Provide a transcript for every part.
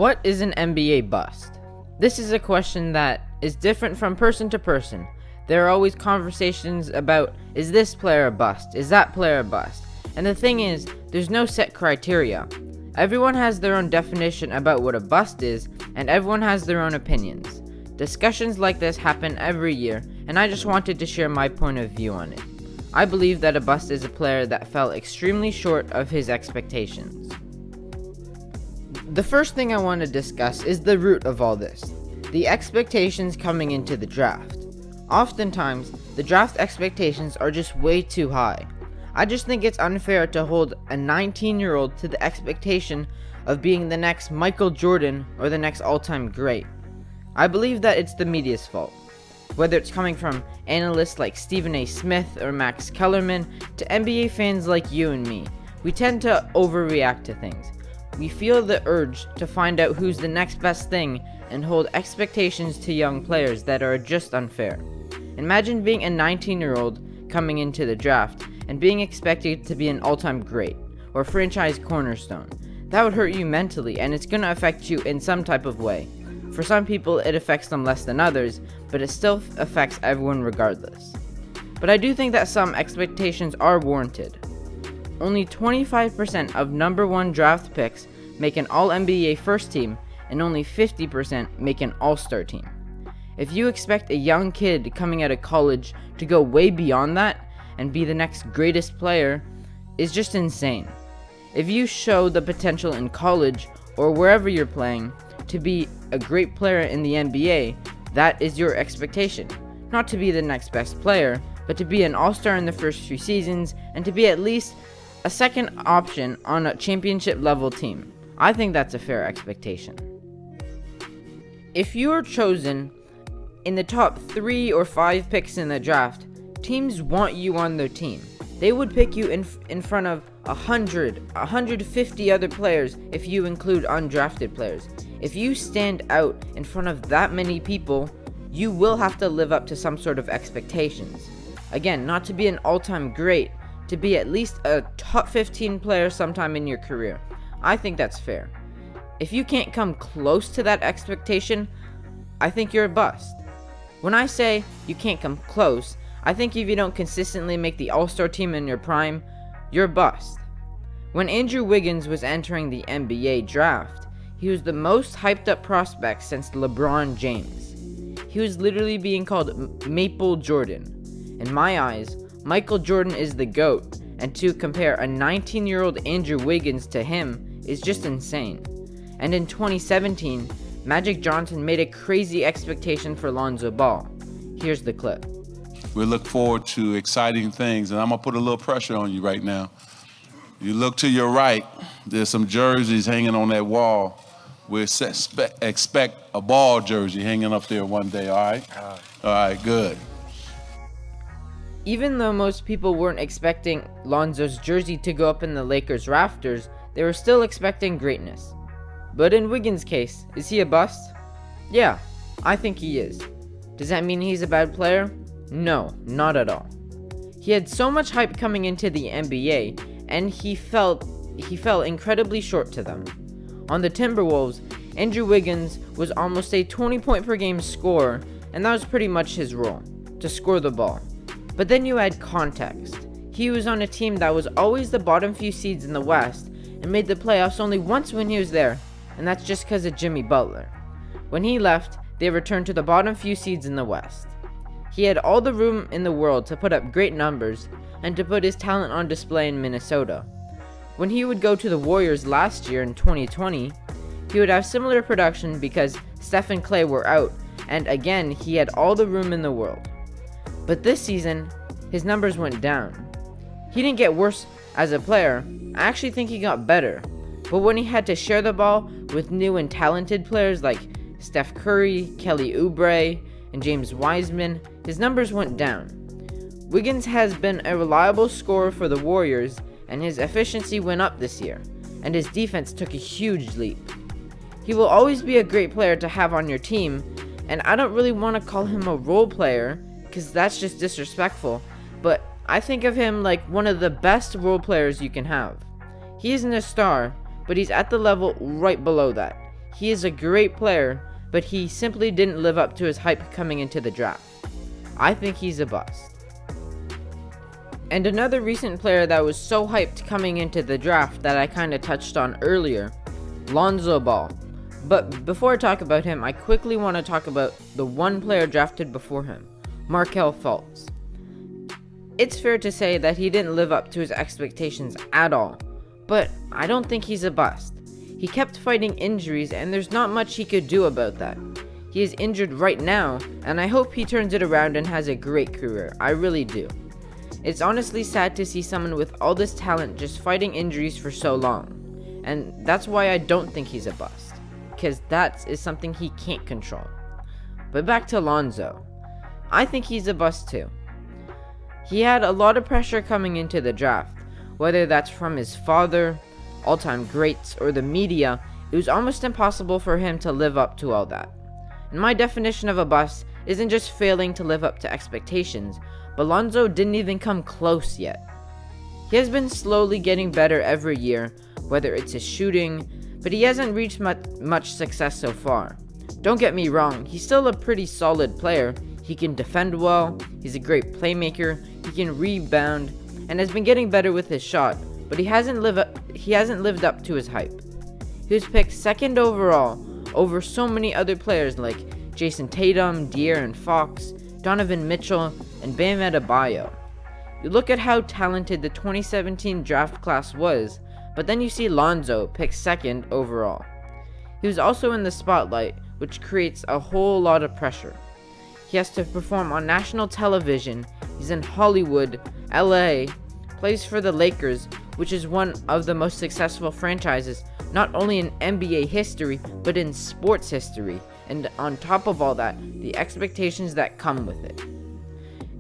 What is an NBA bust? This is a question that is different from person to person. There are always conversations about, is this player a bust? Is that player a bust? And the thing is, there's no set criteria. Everyone has their own definition about what a bust is, and everyone has their own opinions. Discussions like this happen every year, and I just wanted to share my point of view on it. I believe that a bust is a player that fell extremely short of his expectations. The first thing I want to discuss is the root of all this, the expectations coming into the draft. Oftentimes, the draft expectations are just way too high. I just think it's unfair to hold a 19-year-old to the expectation of being the next Michael Jordan or the next all-time great. I believe that it's the media's fault. Whether it's coming from analysts like Stephen A. Smith or Max Kellerman to NBA fans like you and me, we tend to overreact to things. We feel the urge to find out who's the next best thing and hold expectations to young players that are just unfair. Imagine being a 19-year-old coming into the draft and being expected to be an all-time great or franchise cornerstone. That would hurt you mentally, and it's going to affect you in some type of way. For some people, it affects them less than others, but it still affects everyone regardless. But I do think that some expectations are warranted. Only 25% of number 1 draft picks make an All-NBA first team, and only 50% make an All-Star team. If you expect a young kid coming out of college to go way beyond that and be the next greatest player, it's just insane. If you show the potential in college or wherever you're playing to be a great player in the NBA, that is your expectation. Not to be the next best player, but to be an all-star in the first few seasons and to be at least a second option on a championship level team. I think that's a fair expectation. If you are chosen in the top 3 or 5 picks in the draft, teams want you on their team. They would pick you in front of 150 other players if you include undrafted players. If you stand out in front of that many people, you will have to live up to some sort of expectations. Again, not to be an all-time great, to be at least a top 15 player sometime in your career. I think that's fair. If you can't come close to that expectation, I think you're a bust. When I say you can't come close, I think if you don't consistently make the All-Star team in your prime, you're a bust. When Andrew Wiggins was entering the NBA draft, he was the most hyped up prospect since LeBron James. He was literally being called Maple Jordan. In my eyes, Michael Jordan is the GOAT, and to compare a 19-year-old Andrew Wiggins to him is just insane. And in 2017, Magic Johnson made a crazy expectation for Lonzo Ball. Here's the clip. We look forward to exciting things, and I'm going to put a little pressure on you right now. You look to your right, there's some jerseys hanging on that wall. We expect a Ball jersey hanging up there one day, all right? All right, good. Even though most people weren't expecting Lonzo's jersey to go up in the Lakers' rafters, they were still expecting greatness. But in Wiggins' case, is he a bust? Yeah, I think he is. Does that mean he's a bad player? No, not at all. He had so much hype coming into the NBA, and he fell incredibly short to them. On the Timberwolves, Andrew Wiggins was almost a 20-point per game scorer, and that was pretty much his role, to score the ball. But then you add context. He was on a team that was always the bottom few seeds in the West and made the playoffs only once when he was there, and that's just because of Jimmy Butler. When he left, they returned to the bottom few seeds in the West. He had all the room in the world to put up great numbers and to put his talent on display in Minnesota. When he would go to the Warriors last year in 2020, he would have similar production because Steph and Klay were out, and again, he had all the room in the world. But this season, his numbers went down. He didn't get worse as a player, I actually think he got better. But when he had to share the ball with new and talented players like Steph Curry, Kelly Oubre, and James Wiseman, his numbers went down. Wiggins has been a reliable scorer for the Warriors, and his efficiency went up this year, and his defense took a huge leap. He will always be a great player to have on your team, and I don't really want to call him a role player, because that's just disrespectful, but I think of him like one of the best role players you can have. He isn't a star, but he's at the level right below that. He is a great player, but he simply didn't live up to his hype coming into the draft. I think he's a bust. And another recent player that was so hyped coming into the draft that I kind of touched on earlier, Lonzo Ball. But before I talk about him, I quickly want to talk about the one player drafted before him, Markelle Fultz. It's fair to say that he didn't live up to his expectations at all, but I don't think he's a bust. He kept fighting injuries, and there's not much he could do about that. He is injured right now, and I hope he turns it around and has a great career. I really do. It's honestly sad to see someone with all this talent just fighting injuries for so long, and that's why I don't think he's a bust, because that is something he can't control. But back to Lonzo. I think he's a bust too. He had a lot of pressure coming into the draft, whether that's from his father, all-time greats, or the media. It was almost impossible for him to live up to all that. And my definition of a bust isn't just failing to live up to expectations, but Lonzo didn't even come close yet. He has been slowly getting better every year, whether it's his shooting, but he hasn't reached much success so far. Don't get me wrong, he's still a pretty solid player. He can defend well, he's a great playmaker, he can rebound, and has been getting better with his shot, but he hasn't lived up to his hype. He was picked second overall over so many other players like Jason Tatum, De'Aaron Fox, Donovan Mitchell, and Bam Adebayo. You look at how talented the 2017 draft class was, but then you see Lonzo picked second overall. He was also in the spotlight, which creates a whole lot of pressure. He has to perform on national television, he's in Hollywood, LA, plays for the Lakers, which is one of the most successful franchises, not only in NBA history, but in sports history, and on top of all that, the expectations that come with it.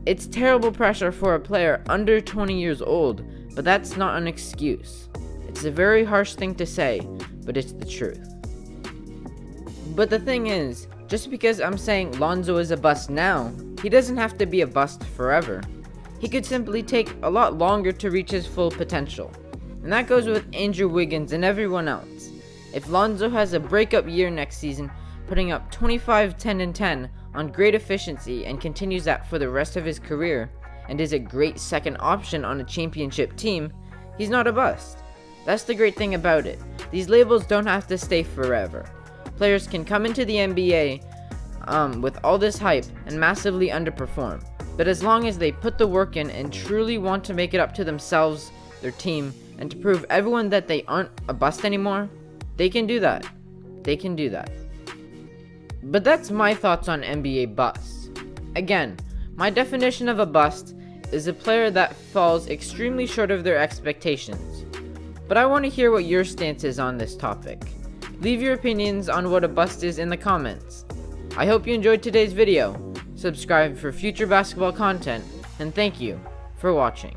It's terrible pressure for a player under 20 years old, but that's not an excuse. It's a very harsh thing to say, but it's the truth. But the thing is, just because I'm saying Lonzo is a bust now, he doesn't have to be a bust forever. He could simply take a lot longer to reach his full potential. And that goes with Andrew Wiggins and everyone else. If Lonzo has a breakup year next season, putting up 25, 10, and 10 on great efficiency and continues that for the rest of his career, and is a great second option on a championship team, he's not a bust. That's the great thing about it. These labels don't have to stay forever. Players can come into the NBA with all this hype and massively underperform, but as long as they put the work in and truly want to make it up to themselves, their team, and to prove everyone that they aren't a bust anymore, they can do that. They can do that. But that's my thoughts on NBA busts. Again, my definition of a bust is a player that falls extremely short of their expectations. But I want to hear what your stance is on this topic. Leave your opinions on what a bust is in the comments. I hope you enjoyed today's video. Subscribe for future basketball content, and thank you for watching.